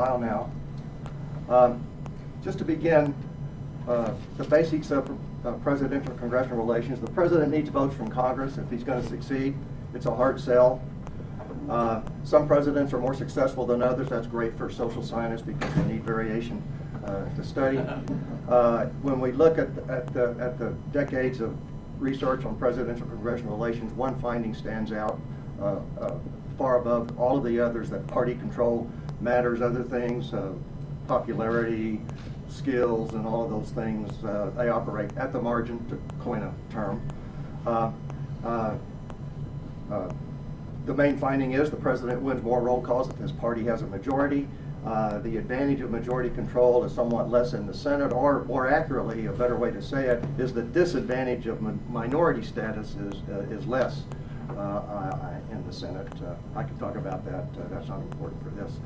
while now. Just to begin, the basics of presidential congressional relations. The president needs votes from Congress if he's going to succeed. It's a hard sell. Some presidents are more successful than others. That's great for social scientists because they need variation to study. When we look at the decades of research on presidential congressional relations, one finding stands out far above all of the others, that party control matters. Other things, popularity, skills, and all of those things, they operate at the margin, to coin a term. The main finding is the president wins more roll calls if his party has a majority. The advantage of majority control is somewhat less in the Senate, or more accurately, a better way to say it, is the disadvantage of minority status is less in the Senate. I can talk about that. That's not important for this.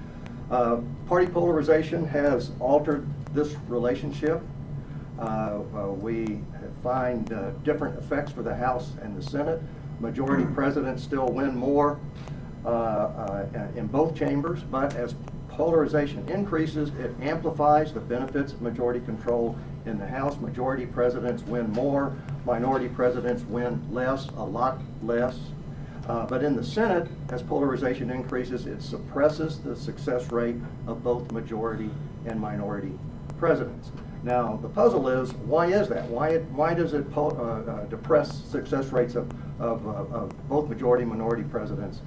Party polarization has altered this relationship. We find different effects for the House and the Senate. Majority presidents still win more in both chambers, but as polarization increases, it amplifies the benefits of majority control in the House. Majority presidents win more, minority presidents win less, a lot less. But in the Senate, as polarization increases, it suppresses the success rate of both majority and minority presidents. Now, the puzzle is, why is that? Why does it depress success rates of both majority and minority presidents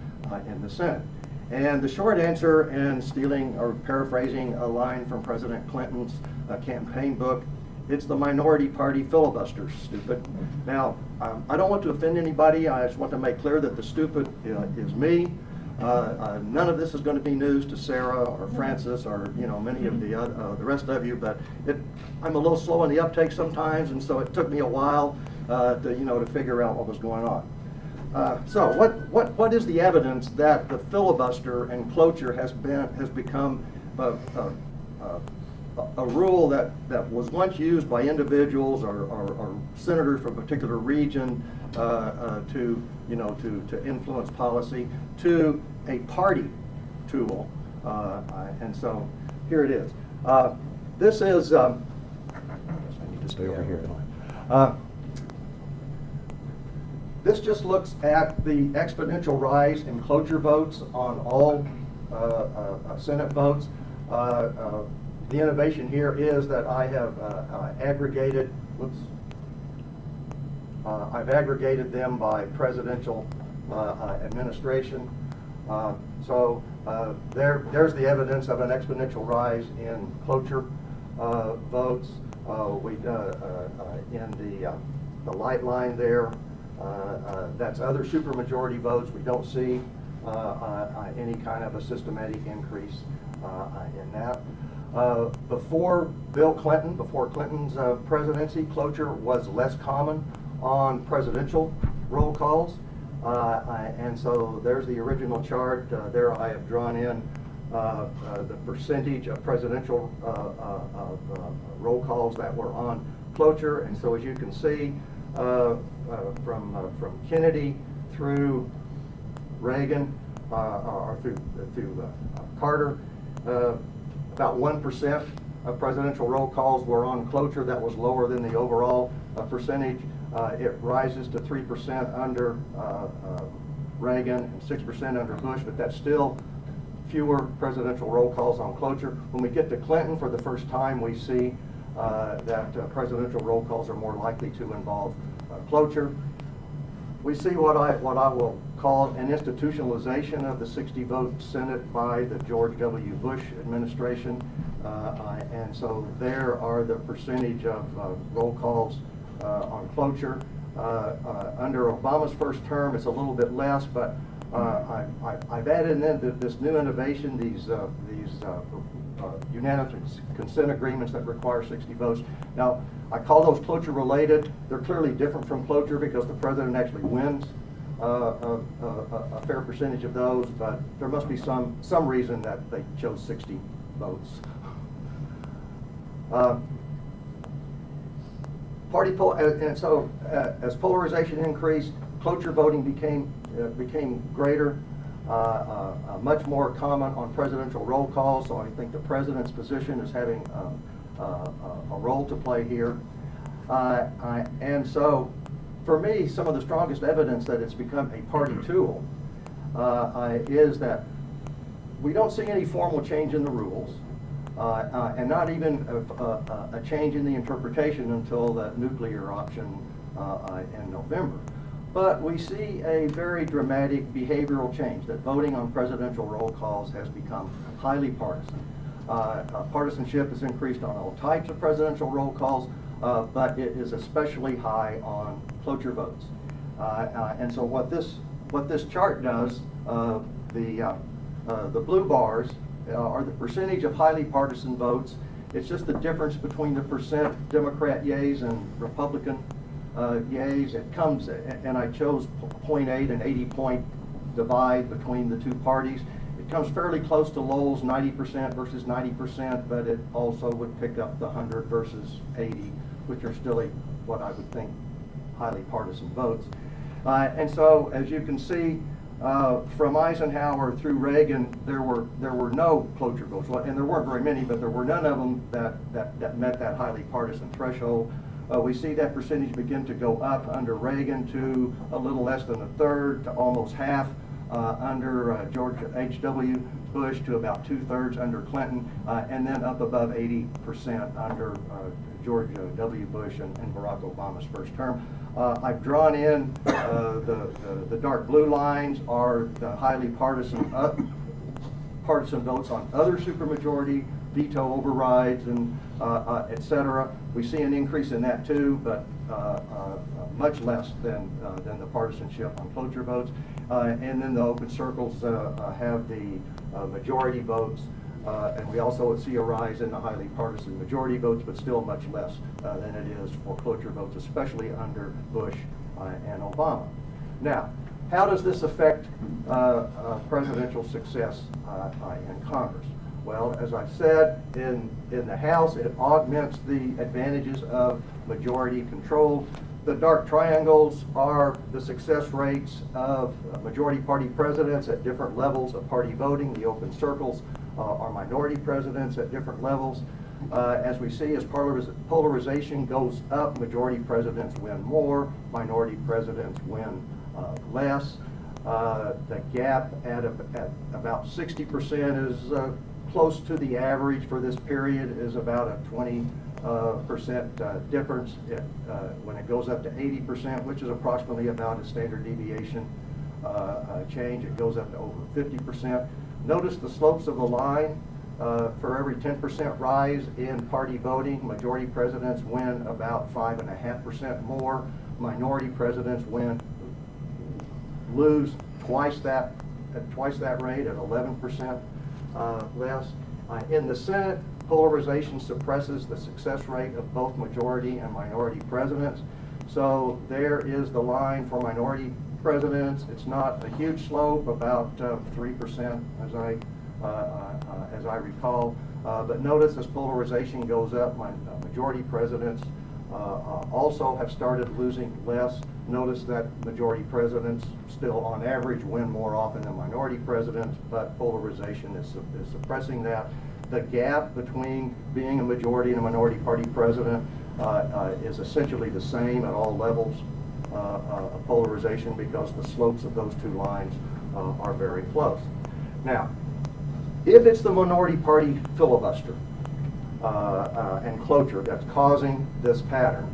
in the Senate? And the short answer, and stealing or paraphrasing a line from President Clinton's campaign book, it's the minority party filibusters, stupid. Now, I don't want to offend anybody. I just want to make clear that the stupid is me. None of this is going to be news to Sarah or Francis or many of the rest of you. But I'm a little slow in the uptake sometimes, and so it took me a while to figure out what was going on. So what is the evidence that the filibuster and cloture has become a rule that was once used by individuals or senators from a particular region to influence policy, to a party tool? And so here it is. This is. I need to stay over here. This just looks at the exponential rise in cloture votes on all Senate votes. The innovation here is that I have aggregated. I've aggregated them by presidential administration. So there's the evidence of an exponential rise in cloture votes. In the light line there, that's other supermajority votes. We don't see any kind of a systematic increase in that. Before Bill Clinton, before Clinton's presidency, cloture was less common on presidential roll calls. And so there's the original chart. There I have drawn in the percentage of presidential roll calls that were on cloture. And so as you can see, from Kennedy through Reagan, or through Carter, about 1% of presidential roll calls were on cloture. That was lower than the overall percentage. It rises to 3% under Reagan and 6% under Bush, but that's still fewer presidential roll calls on cloture. When we get to Clinton, for the first time, we see that presidential roll calls are more likely to involve cloture. We see what I will call an institutionalization of the 60-vote Senate by the George W. Bush administration. And so there are the percentage of roll calls on cloture. Under Obama's first term, it's a little bit less, but I've added in this new innovation, these unanimous consent agreements that require 60 votes. Now, I call those cloture related. They're clearly different from cloture because the president actually wins a fair percentage of those, but there must be some reason that they chose 60 votes. And so as polarization increased, cloture voting became greater. much more comment on presidential roll call, so I think the president's position is having a role to play here. And so, for me, some of the strongest evidence that it's become a party tool is that we don't see any formal change in the rules, and not even a change in the interpretation until the nuclear option in November. But we see a very dramatic behavioral change, that voting on presidential roll calls has become highly partisan. Partisanship has increased on all types of presidential roll calls, but it is especially high on cloture votes. And so what this chart does, the blue bars are the percentage of highly partisan votes. It's just the difference between the percent Democrat yeas and Republican yeas. It comes, and I chose 0.8 and 80-point divide between the two parties. It comes fairly close to Lowell's 90% versus 90%, but it also would pick up the 100 versus 80, which are still what I would think highly partisan votes. And so, as you can see, from Eisenhower through Reagan, there were no cloture votes, and there weren't very many, but there were none of them that met that highly partisan threshold. We see that percentage begin to go up under Reagan to a little less than a third to almost half under George H.W. Bush, to about 2/3 under Clinton, and then up above 80% under George W. Bush and Barack Obama's first term. I've drawn in the dark blue lines are the highly partisan votes on other supermajority, veto overrides, and et cetera. We see an increase in that too, but much less than the partisanship on cloture votes. And then the open circles have the majority votes, and we also see a rise in the highly partisan majority votes, but still much less than it is for cloture votes, especially under Bush and Obama. Now, how does this affect presidential success in Congress? Well, as I said, in the House, it augments the advantages of majority control. The dark triangles are the success rates of majority party presidents at different levels of party voting. The open circles are minority presidents at different levels. As we see, as polarization goes up, majority presidents win more, minority presidents win less. The gap at about 60% is close to the average for this period, is about a 20% difference. When it goes up to 80%, which is approximately about a standard deviation change, it goes up to over 50%. Notice the slopes of the line. For every 10% rise in party voting, majority presidents win about 5.5% more. Minority presidents lose twice that rate at 11% less. In the Senate, polarization suppresses the success rate of both majority and minority presidents. So there is the line for minority presidents. It's not a huge slope, about 3% as I recall. But notice as polarization goes up, majority presidents also have started losing less. Notice that majority presidents still on average win more often than minority presidents, but polarization is suppressing that. The gap between being a majority and a minority party president is essentially the same at all levels of polarization, because the slopes of those two lines are very close. Now, if it's the minority party filibuster and cloture that's causing this pattern,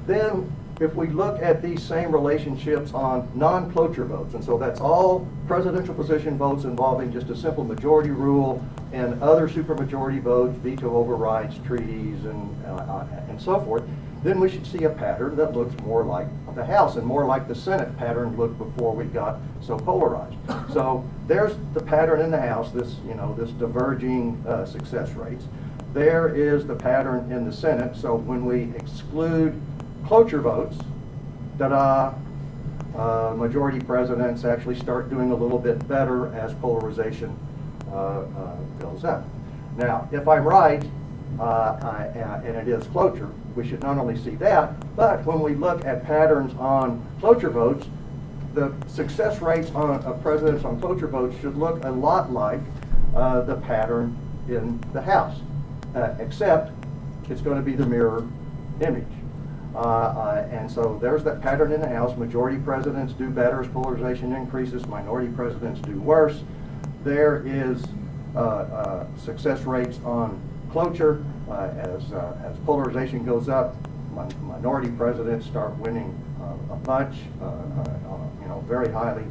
then if we look at these same relationships on non-cloture votes, and so that's all presidential position votes involving just a simple majority rule and other supermajority votes, veto overrides, treaties, and so forth, then we should see a pattern that looks more like the House and more like the Senate pattern looked before we got so polarized. So there's the pattern in the House, this diverging success rates. There is the pattern in the Senate. So when we exclude cloture votes, majority presidents actually start doing a little bit better as polarization goes up. Now, if I'm right, and it is cloture, we should not only see that, but when we look at patterns on cloture votes, the success rates of presidents on cloture votes should look a lot like the pattern in the House, except it's going to be the mirror image. And so there's that pattern in the House. Majority presidents do better as polarization increases. Minority presidents do worse. There is success rates on cloture as polarization goes up. Minority presidents start winning a bunch, very highly.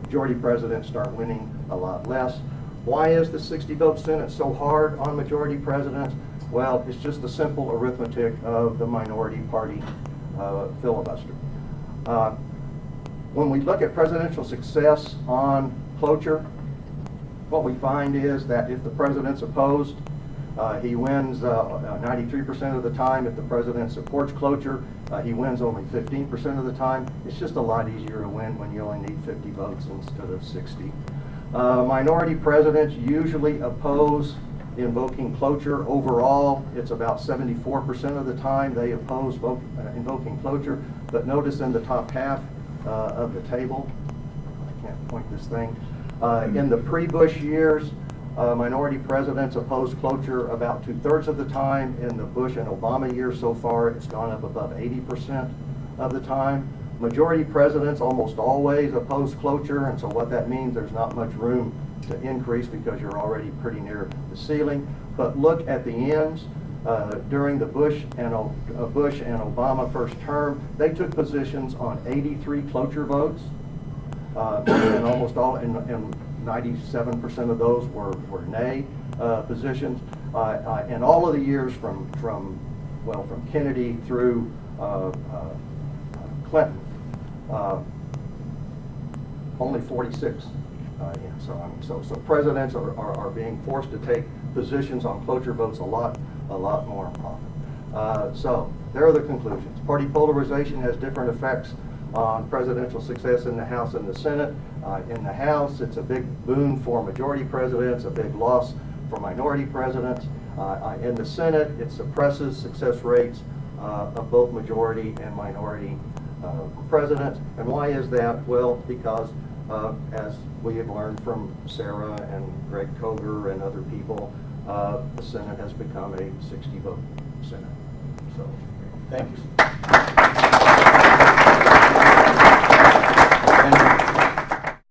Majority presidents start winning a lot less. Why is the 60-vote Senate so hard on majority presidents? Well, it's just the simple arithmetic of the minority party filibuster. When we look at presidential success on cloture, what we find is that if the president's opposed, he wins 93% of the time. If the president supports cloture, he wins only 15% of the time. It's just a lot easier to win when you only need 50 votes instead of 60. Minority presidents usually oppose invoking cloture. Overall, it's about 74% of the time they oppose invoking cloture. But notice in the top half of the table, I can't point this thing, in the pre-Bush years, minority presidents opposed cloture about 2/3 of the time. In the Bush and Obama years so far, it's gone up above 80% of the time. Majority presidents almost always oppose cloture, and so what that means, there's not much room to increase because you're already pretty near the ceiling. But look at the ends. During the Bush and Obama first term, they took positions on 83 cloture votes, and almost all, and 97% of those were nay positions. And all of the years from Kennedy through Clinton, only 46. So presidents are being forced to take positions on cloture votes a lot more often. So there are the conclusions. Party polarization has different effects on presidential success in the House and the Senate. In the House, it's a big boon for majority presidents, a big loss for minority presidents. In the Senate, it suppresses success rates of both majority and minority presidents. And why is that? Well, because as we have learned from Sarah and Greg Koger and other people, the Senate has become a 60-vote Senate. So, thank you.